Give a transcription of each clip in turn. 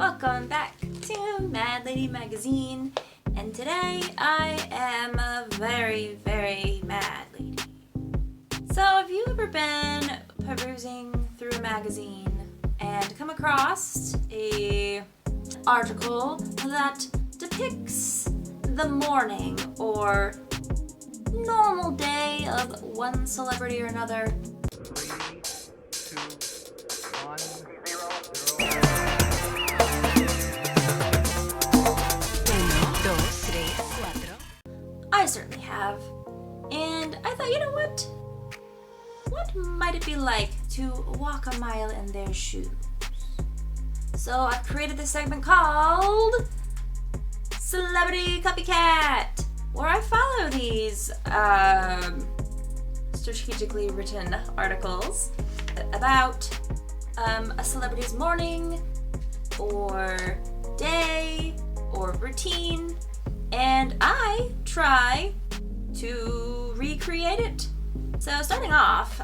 Welcome back to Mad Lady Magazine, and today I am a very, very mad lady. So have you ever been perusing through a magazine and come across a article that depicts the morning or normal day of one celebrity or another? 3, 2, 1, 0. I certainly have. And I thought, you know what? What might it be like to walk a mile in their shoes? So I've created this segment called Celebrity Copycat, where I follow these strategically written articles about a celebrity's morning or day or routine, and I try to recreate it. So starting off,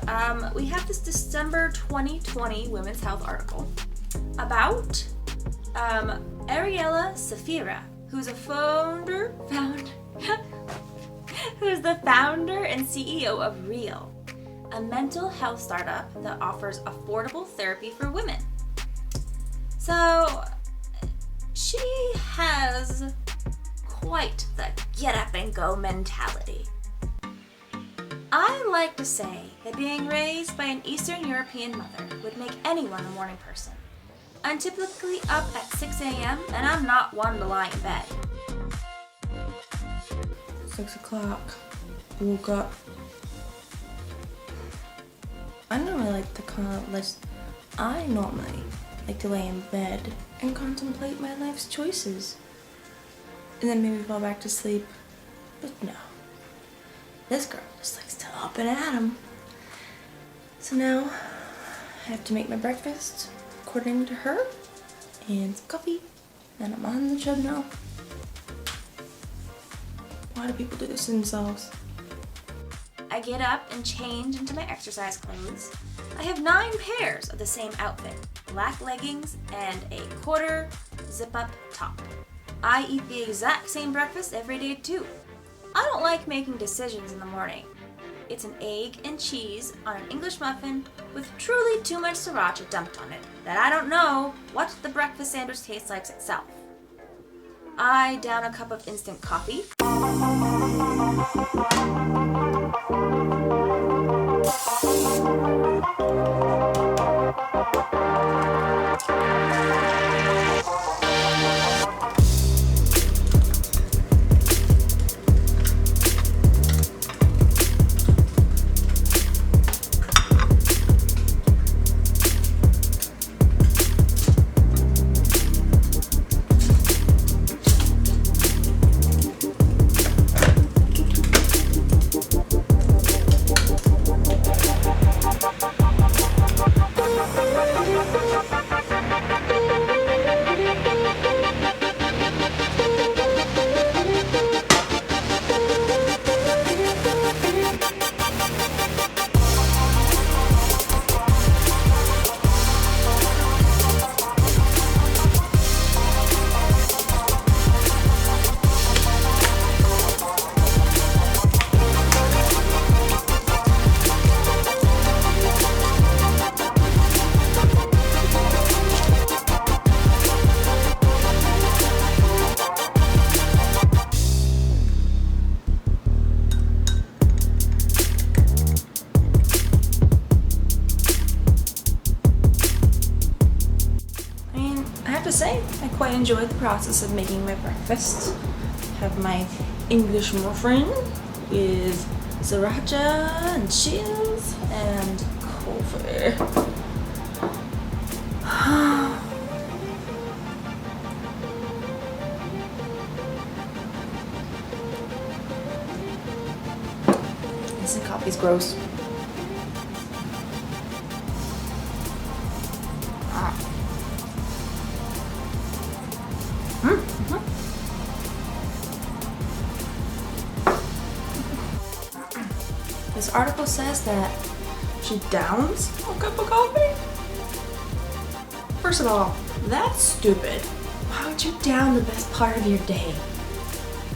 we have this December 2020 Women's Health article about Ariela Safira, who's the founder and CEO of Real, a mental health startup that offers affordable therapy for women. So she has quite the get up and go mentality. I like to say that being raised by an Eastern European mother would make anyone a morning person. I'm typically up at 6 a.m. and I'm not one to lie in bed. 6 o'clock, woke up. I normally like to lay in bed and contemplate my life's choices. And then maybe fall back to sleep. But no. This girl just likes to up and at 'em. So now I have to make my breakfast according to her and some coffee. And I'm on the treadmill. Why do people do this to themselves? I get up and change into my exercise clothes. I have 9 pairs of the same outfit, black leggings and a quarter zip-up top. I eat the exact same breakfast every day too. I don't like making decisions in the morning. It's an egg and cheese on an English muffin with truly too much sriracha dumped on it that I don't know what the breakfast sandwich tastes like itself. I down a cup of instant coffee. I quite enjoy the process of making my breakfast. Have my English muffin with sriracha and cheese and coffee. Instant coffee's gross. This article says that she downs a cup of coffee. First of all, That's stupid. Why would you down the best part of your day?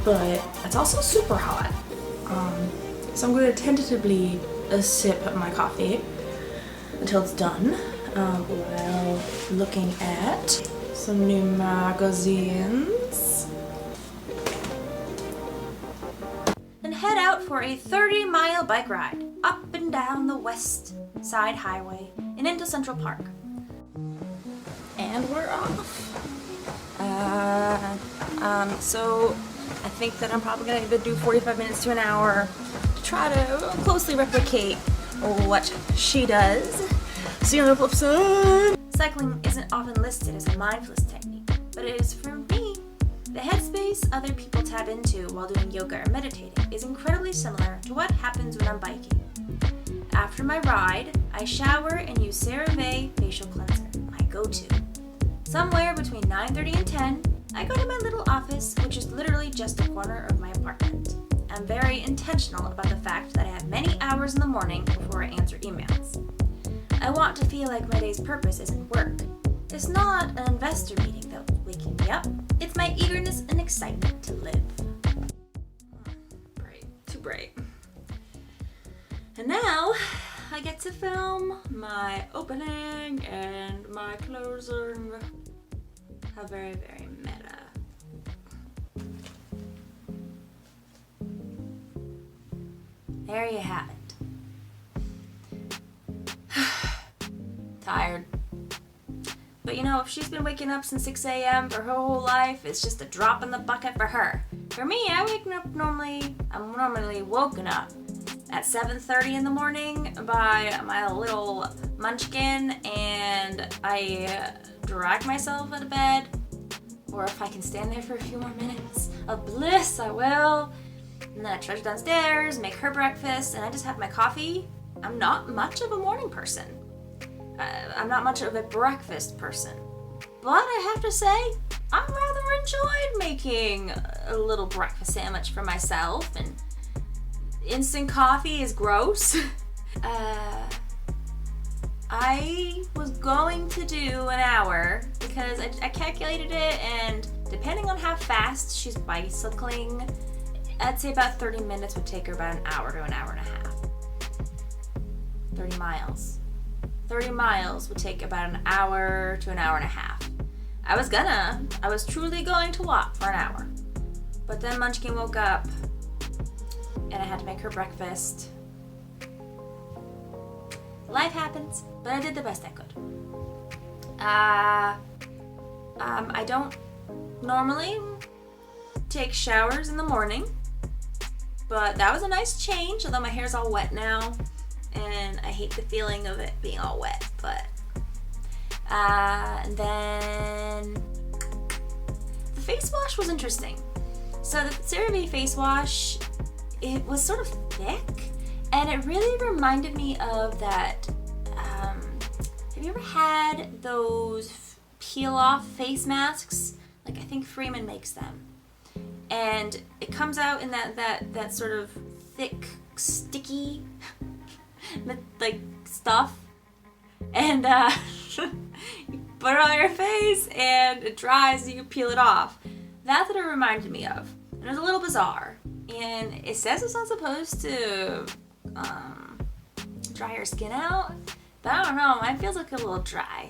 But it's also super hot. So I'm going to tentatively sip my coffee until it's done, while looking at some new magazines. Then head out for a 30-mile bike ride up and down the West Side Highway and into Central Park. And we're off. So I think that I'm probably gonna either do 45 minutes to an hour to try to closely replicate what she does. See you on the flip side. Cycling isn't often listed as a mindfulness technique, but it is for me. The headspace other people tap into while doing yoga or meditating is incredibly similar to what happens when I'm biking. After my ride, I shower and use CeraVe facial cleanser, my go-to. Somewhere between 9:30 and 10, I go to my little office, which is literally just a corner of my apartment. I'm very intentional about the fact that I have many hours in the morning before I answer emails. I want to feel like my day's purpose isn't work. It's not an investor meeting that's waking me up. It's my eagerness and excitement to live. Bright, too bright. And now, I get to film my opening and my closing. How very, very meta. There you have it. Tired. But you know, if she's been waking up since 6 a.m. for her whole life, it's just a drop in the bucket for her. For me, I'm normally woken up at 7:30 in the morning by my little munchkin, and I drag myself out of bed, or if I can stand there for a few more minutes of bliss, I will. And then I trudge downstairs, make her breakfast, and I just have my coffee. I'm not much of a morning person. I'm not much of a breakfast person. But I have to say, I rather enjoyed making a little breakfast sandwich for myself, and instant coffee is gross. I was going to do an hour because I calculated it, and depending on how fast she's bicycling, I'd say about 30 minutes would take her about an hour to an hour and a half. 30 miles. 30 miles would take about an hour to an hour and a half. I was truly going to walk for an hour. But then Munchkin woke up, and I had to make her breakfast. Life happens, but I did the best I could. I don't normally take showers in the morning, but that was a nice change, although my hair's all wet now, and I hate the feeling of it being all wet, but and then the face wash was interesting. So the CeraVe face wash, it was sort of thick, and it really reminded me of that, have you ever had those peel-off face masks? Like, I think Freeman makes them. And it comes out in that sort of thick, sticky, like, stuff. And you put it on your face, and it dries, and you peel it off. That's what it reminded me of. And it was a little bizarre. And it says it's not supposed to dry your skin out, but I don't know, mine feels like a little dry.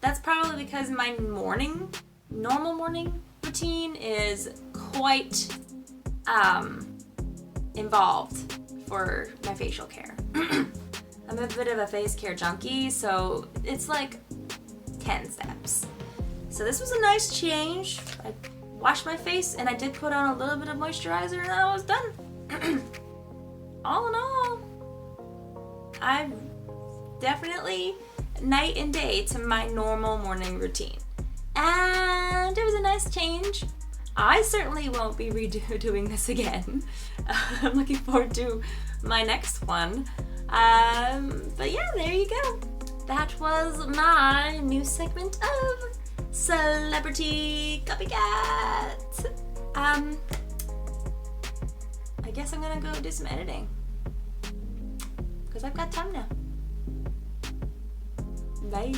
That's probably because my normal morning routine is quite involved for my facial care. I'm a bit of a face care junkie, so it's like 10 steps. So this was a nice change. I washed my face, and I did put on a little bit of moisturizer, and I was done. All in all, I've definitely night and day to my normal morning routine. And it was a nice change. I certainly won't be redoing this again. I'm looking forward to my next one. But yeah, there you go. That was my new segment of Celebrity Copycat. I guess I'm gonna go do some editing, because I've got time now. Bye.